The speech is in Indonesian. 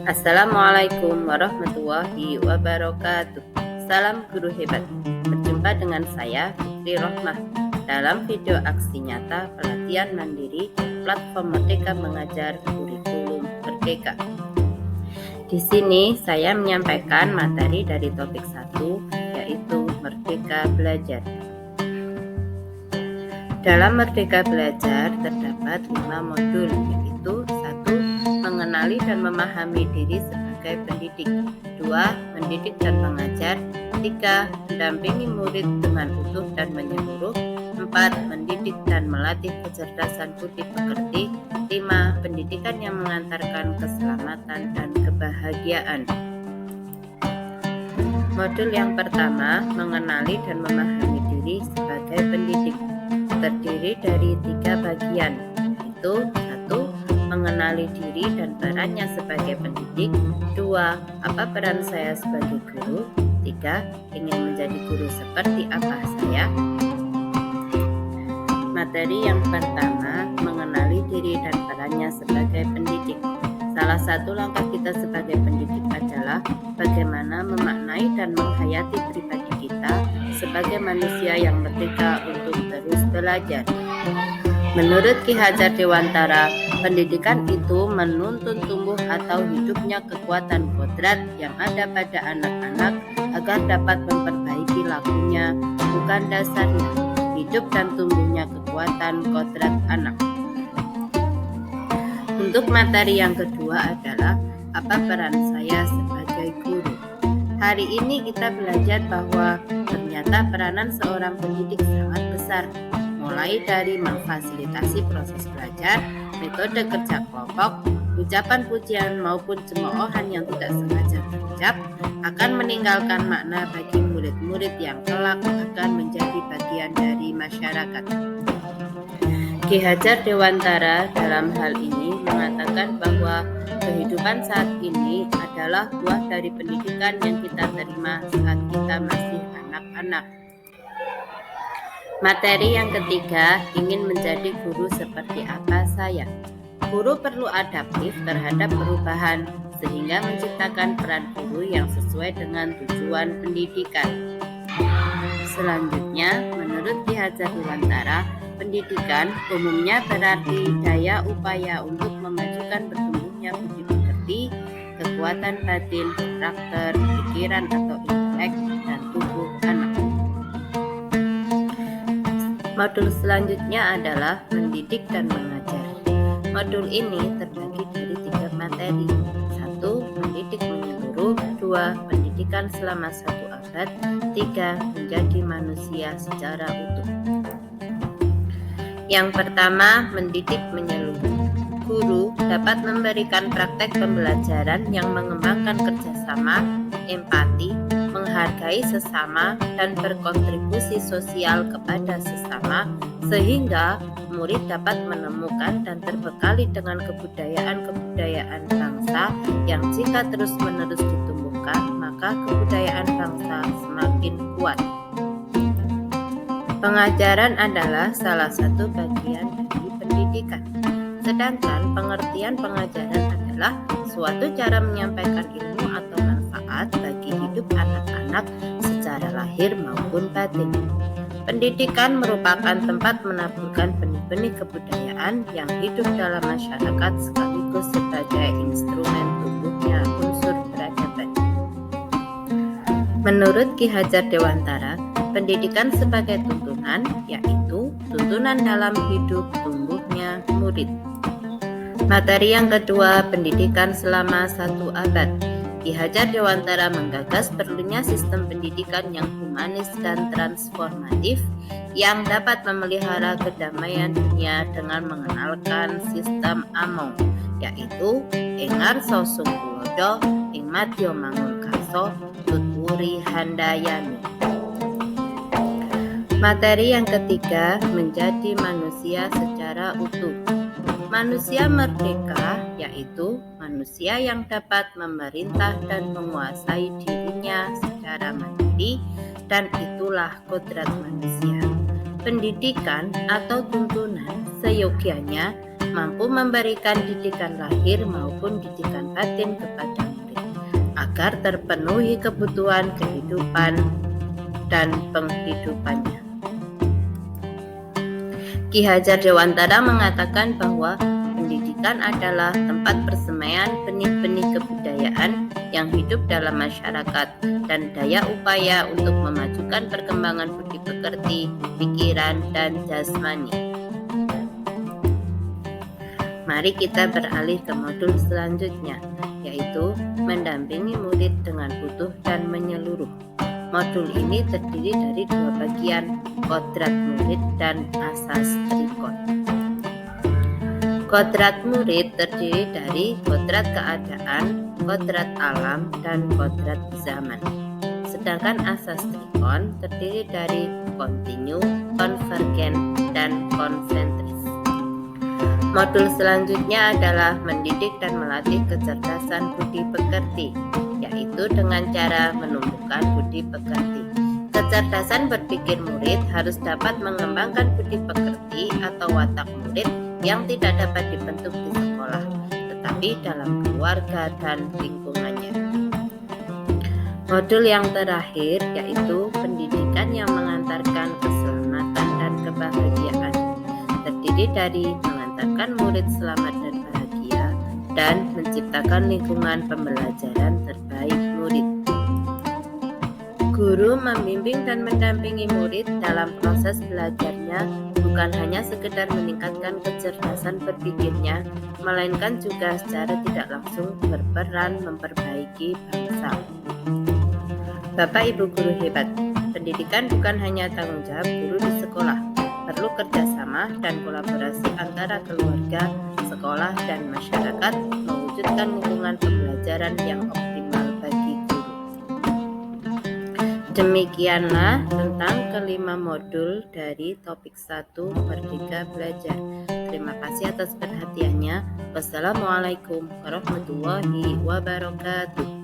Assalamualaikum warahmatullahi wabarakatuh. Salam guru hebat. Berjumpa dengan saya Fitri Rohmah dalam video aksi nyata pelatihan mandiri platform Merdeka Mengajar Kurikulum Merdeka. Di sini saya menyampaikan materi dari topik 1, yaitu Merdeka Belajar. Dalam Merdeka Belajar terdapat 5 modul, yaitu 1. Mengenali dan memahami diri sebagai pendidik. 2. Mendidik dan mengajar. 3. Mendampingi murid dengan utuh dan menyeluruh. 4. Mendidik dan melatih kecerdasan budi pekerti. 5. Pendidikan yang mengantarkan keselamatan dan kebahagiaan. Modul yang pertama, mengenali dan memahami diri sebagai pendidik, terdiri dari 3 bagian, yaitu 1. Mengenali diri dan perannya sebagai pendidik. 2. Apa peran saya sebagai guru? 3. Ingin menjadi guru seperti apa saya? Materi yang pertama, mengenali diri dan perannya sebagai pendidik. Salah satu langkah kita sebagai pendidik adalah bagaimana memaknai dan menghayati pribadi kita sebagai manusia yang merdeka untuk terus belajar. Menurut Ki Hajar Dewantara, pendidikan itu menuntun tumbuh atau hidupnya kekuatan kodrat yang ada pada anak-anak agar dapat memperbaiki lakunya, bukan dasarnya, hidup dan tumbuhnya kekuatan kodrat anak. Untuk materi yang kedua adalah apa peran saya sebagai guru. Hari ini kita belajar bahwa ternyata peranan seorang pendidik sangat besar, mulai dari memfasilitasi proses belajar, metode kerja kelompok, ucapan pujian maupun cemoohan yang tidak sengaja terucap akan meninggalkan makna bagi murid-murid yang kelak akan menjadi bagian dari masyarakat. Ki Hajar Dewantara dalam hal ini mengatakan bahwa kehidupan saat ini adalah buah dari pendidikan yang kita terima saat kita masih anak-anak. Materi yang ketiga, ingin menjadi guru seperti apa saya. Guru perlu adaptif terhadap perubahan, sehingga menciptakan peran guru yang sesuai dengan tujuan pendidikan. Selanjutnya, menurut Ki Hajar Dewantara, pendidikan umumnya berarti daya upaya untuk memajukan bertumbuhnya budi pekerti, kekuatan batin, karakter, pikiran atau intelek, dan tubuh anak. Modul selanjutnya adalah mendidik dan mengajar. Modul ini terbagi dari 3 materi. 1. Mendidik menyeluruh. 2. Pendidikan selama 1 abad. 3. Menjadi manusia secara utuh. Yang pertama, mendidik menyeluruh. Guru dapat memberikan praktek pembelajaran yang mengembangkan kerjasama, empati, menghargai sesama, dan berkontribusi sosial kepada sesama, sehingga murid dapat menemukan dan terbekali dengan kebudayaan-kebudayaan bangsa yang jika terus-menerus ditumbuhkan, maka kebudayaan bangsa semakin kuat. Pengajaran adalah salah satu bagian dari pendidikan. Sedangkan pengertian pengajaran adalah suatu cara menyampaikan ilmu atau manfaat bagi hidup anak-anak secara lahir maupun batin. Pendidikan merupakan tempat menaburkan benih-benih kebudayaan yang hidup dalam masyarakat sekaligus sebagai instrumen tumbuhnya unsur peradaban. Menurut Ki Hajar Dewantara, pendidikan sebagai tuntunan, yaitu tuntunan dalam hidup tumbuhnya murid. Materi yang kedua, pendidikan selama 1 abad. Ki Hajar Dewantara menggagas perlunya sistem pendidikan yang humanis dan transformatif yang dapat memelihara kedamaian dunia dengan mengenalkan sistem Among, yaitu Engar Sosung Kulodo, Ing Madya Mangun Kaso, Tutwuri Handayani. Materi yang ketiga, menjadi manusia secara utuh. Manusia merdeka, yaitu manusia yang dapat memerintah dan menguasai dirinya secara mandiri, dan itulah kodrat manusia. Pendidikan atau tuntunan seyogianya mampu memberikan didikan lahir maupun didikan batin kepada murid, agar terpenuhi kebutuhan kehidupan dan penghidupannya. Ki Hajar Dewantara mengatakan bahwa pendidikan adalah tempat persemaian benih-benih kebudayaan yang hidup dalam masyarakat dan daya upaya untuk memajukan perkembangan budi pekerti, pikiran, dan jasmani. Mari kita beralih ke modul selanjutnya, yaitu mendampingi murid dengan utuh dan menyeluruh. Modul ini terdiri dari 2 bagian, kodrat murid dan asas trikon. Kodrat murid terdiri dari kodrat keadaan, kodrat alam, dan kodrat zaman. Sedangkan asas trikon terdiri dari kontinu, konvergen, dan konsentris. Modul selanjutnya adalah mendidik dan melatih kecerdasan budi pekerti, yaitu dengan cara menumbuhkan budi pekerti. Kecerdasan berpikir murid harus dapat mengembangkan budi pekerti atau watak murid yang tidak dapat dibentuk di sekolah, tetapi dalam keluarga dan lingkungannya. Modul yang terakhir yaitu pendidikan yang mengantarkan keselamatan dan kebahagiaan, terdiri dari mengantarkan murid selamat dan bahagia dan menciptakan lingkungan pembelajaran terbaik murid. Guru membimbing dan mendampingi murid dalam proses belajarnya bukan hanya sekedar meningkatkan kecerdasan berpikirnya, melainkan juga secara tidak langsung berperan memperbaiki bangsa. Bapak Ibu guru hebat, pendidikan bukan hanya tanggung jawab guru di sekolah, perlu kerjasama dan kolaborasi antara keluarga, sekolah, dan masyarakat mewujudkan lingkungan pembelajaran yang optimal bagi guru. Demikianlah tentang kelima modul dari topik 1 Merdeka Belajar. Terima kasih atas perhatiannya. Wassalamualaikum warahmatullahi wabarakatuh.